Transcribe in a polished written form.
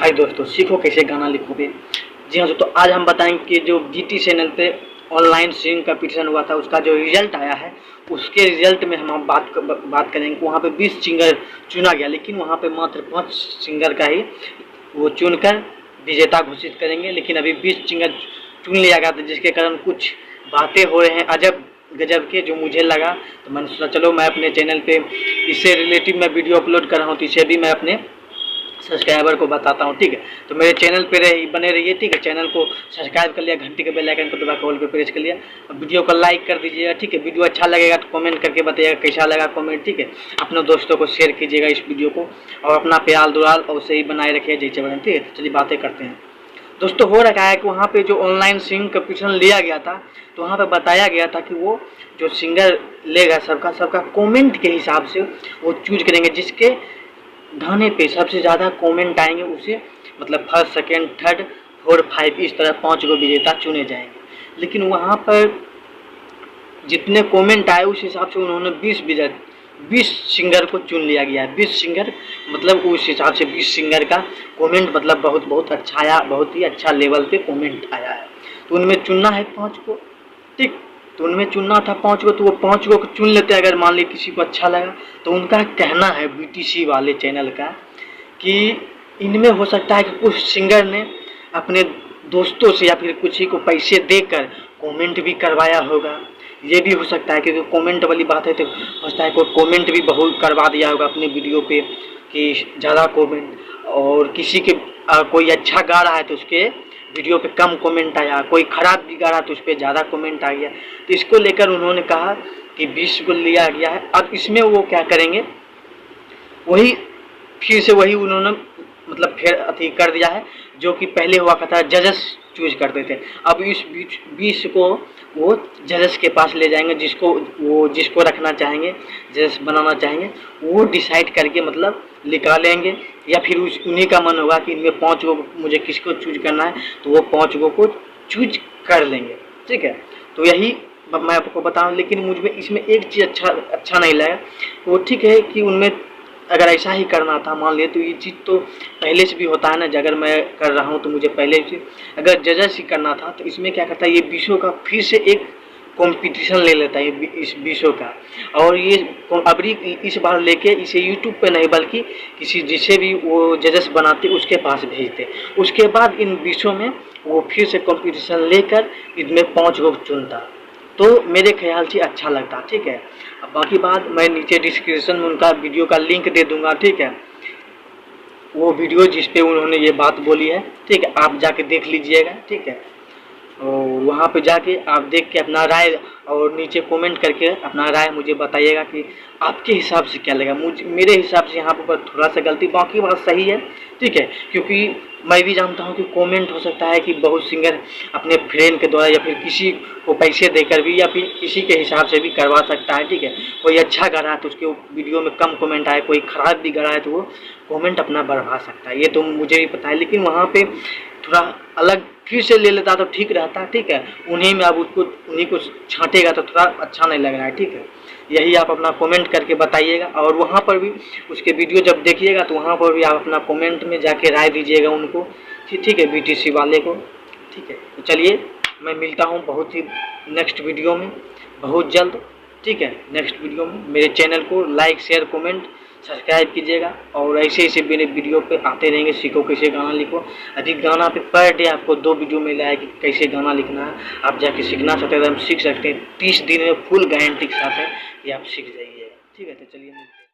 हाय दोस्तों, सीखो कैसे गाना लिखोगे। जी हाँ दोस्तों, आज हम बताएंगे कि जो GT चैनल पे ऑनलाइन सिंगिंग कंपटीशन हुआ था उसका जो रिजल्ट आया है, उसके रिजल्ट में हम बात करेंगे। वहाँ पे 20 सिंगर चुना गया, लेकिन वहाँ पे मात्र 5 सिंगर का ही वो चुनकर विजेता घोषित करेंगे। लेकिन अभी 20 सिंगर चुन लिया गया था, जिसके कारण कुछ बातें हो रहे हैं अजब गजब के, जो मुझे लगा। तो मैंने सोचा चलो मैं अपने चैनल पे इससे रिलेटिव मैं वीडियो अपलोड कर रहा हूँ, तो इसे भी मैं अपने सब्सक्राइबर को बताता हूँ। ठीक है, तो मेरे चैनल पे बने रहिए। ठीक है, चैनल को सब्सक्राइब कर लिया, घंटी के बेल आइकन को दबा के ऑल पे प्रेस कर लिया, वीडियो को लाइक कर दीजिएगा। ठीक है, वीडियो अच्छा लगेगा तो कमेंट करके बताइएगा कैसा लगा कमेंट। ठीक है, अपने दोस्तों को शेयर कीजिएगा इस वीडियो को, और अपना प्यार दुलार और सही बनाए रखिए जैसे बने। ठीक है, चलिए बातें करते हैं। दोस्तों, हो रखा है कि वहाँ पे जो ऑनलाइन सिंगिंग कंपटीशन लिया गया था, तो वहाँ पे बताया गया था कि वो जो सिंगर लेगा सबका कमेंट के हिसाब से वो चूज करेंगे। जिसके गाने पे सबसे ज़्यादा कमेंट आएंगे उसे मतलब फर्स्ट, सेकेंड, थर्ड, 4, 5 इस तरह 5 गो विजेता चुने जाएंगे। लेकिन वहाँ पर जितने कमेंट आए उस हिसाब से उन्होंने 20 सिंगर को चुन लिया गया है। 20 सिंगर मतलब उस हिसाब से 20 सिंगर का कमेंट मतलब बहुत अच्छा आया, बहुत ही अच्छा लेवल पे कमेंट आया है। तो उनमें चुनना है 5 को। ठीक, तो उनमें चुनना था 5 को, तो वो 5 को चुन लेते हैं। अगर मान ली किसी को अच्छा लगा, तो उनका कहना है BTC वाले चैनल का कि इनमें हो सकता है कि कुछ सिंगर ने अपने दोस्तों से या फिर कुछ ही को पैसे देकर कमेंट भी करवाया होगा। ये भी हो सकता है, क्योंकि कमेंट वाली बात है तो हो सकता है कोई कमेंट भी बहुत करवा दिया होगा अपने वीडियो पे कि ज़्यादा कमेंट, और किसी के कोई अच्छा गा रहा है तो उसके वीडियो पे कम कमेंट आया, कोई ख़राब भी गा रहा तो उस पर ज़्यादा कमेंट आ गया। तो इसको लेकर उन्होंने कहा कि 20 को लिया गया है। अब इसमें वो क्या करेंगे, वही फिर से वही उन्होंने मतलब फिर अथी कर दिया है, जो कि पहले हुआ करता जजेस चूज करते थे। अब इस 20 को वो जजेस के पास ले जाएंगे, जिसको रखना चाहेंगे, जजेस बनाना चाहेंगे, वो डिसाइड करके मतलब निकालेंगे। या फिर उन्हीं का मन होगा कि इनमें 5 को मुझे किसको चूज करना है, तो वो 5 को चूज कर लेंगे। ठीक है, तो यही मैं आपको बताऊं। लेकिन मुझे इसमें एक चीज़ अच्छा नहीं लगा। वो ठीक है कि उनमें अगर ऐसा ही करना था, मान लिए, तो ये चीज़ तो पहले से भी होता है ना। अगर मैं कर रहा हूँ तो मुझे पहले से अगर जजेस ही करना था, तो इसमें क्या करता है, ये 20 का फिर से एक कंपटीशन ले लेता है इस 20 का। और ये अबरी इस बार लेके इसे यूट्यूब पे नहीं बल्कि किसी जिसे भी वो जजेस बनाते उसके पास भेजते। उसके बाद इन 20 में वो फिर से कंपटीशन लेकर इनमें 5 को चुनता, तो मेरे ख्याल से अच्छा लगता। ठीक है, अब बाकी बात मैं नीचे डिस्क्रिप्शन में उनका वीडियो का लिंक दे दूंगा। ठीक है, वो वीडियो जिस पे उन्होंने ये बात बोली है। ठीक है, आप जाके देख लीजिएगा। ठीक है, और वहाँ पे जाके आप देख के अपना राय और नीचे कमेंट करके अपना राय मुझे बताइएगा कि आपके हिसाब से क्या लगा। मेरे हिसाब से यहाँ पर थोड़ा सा गलती, बाकी बात सही है। ठीक है, क्योंकि मैं भी जानता हूँ कि कमेंट हो सकता है कि बहुत सिंगर अपने फ्रेंड के द्वारा या फिर किसी को पैसे देकर भी या फिर किसी के हिसाब से भी करवा सकता है। ठीक है, कोई अच्छा गा रहा है तो उसके वीडियो में कम कमेंट आए, कोई ख़राब भी गा रहा है तो वो कमेंट अपना बढ़ा सकता है, ये तो मुझे भी पता है। लेकिन वहाँ पे थोड़ा अलग फिर से ले लेता तो ठीक रहता। ठीक है, उन्हीं में अब उन्हीं को छांटेगा तो थोड़ा अच्छा नहीं लग रहा है। ठीक है, यही आप अपना कमेंट करके बताइएगा। और वहाँ पर भी उसके वीडियो जब देखिएगा तो वहाँ पर भी आप अपना कमेंट में जाके राय दीजिएगा उनको। ठीक है, BTC वाले को। ठीक है, तो चलिए मैं मिलता हूँ बहुत ही नेक्स्ट वीडियो में बहुत जल्द। ठीक है, नेक्स्ट वीडियो में मेरे चैनल को लाइक, शेयर, कमेंट, सब्सक्राइब कीजिएगा। और ऐसे मेरे वीडियो पे आते रहेंगे। सीखो कैसे गाना लिखो। अधिक गाना पे पर डे आपको 2 वीडियो मिला है कि कैसे गाना लिखना है। आप जाके सीखना चाहते हैं तो हम सीख सकते हैं। 30 दिन में फुल गारंटी के साथ है कि आप सीख जाइएगा। ठीक है, तो चलिए।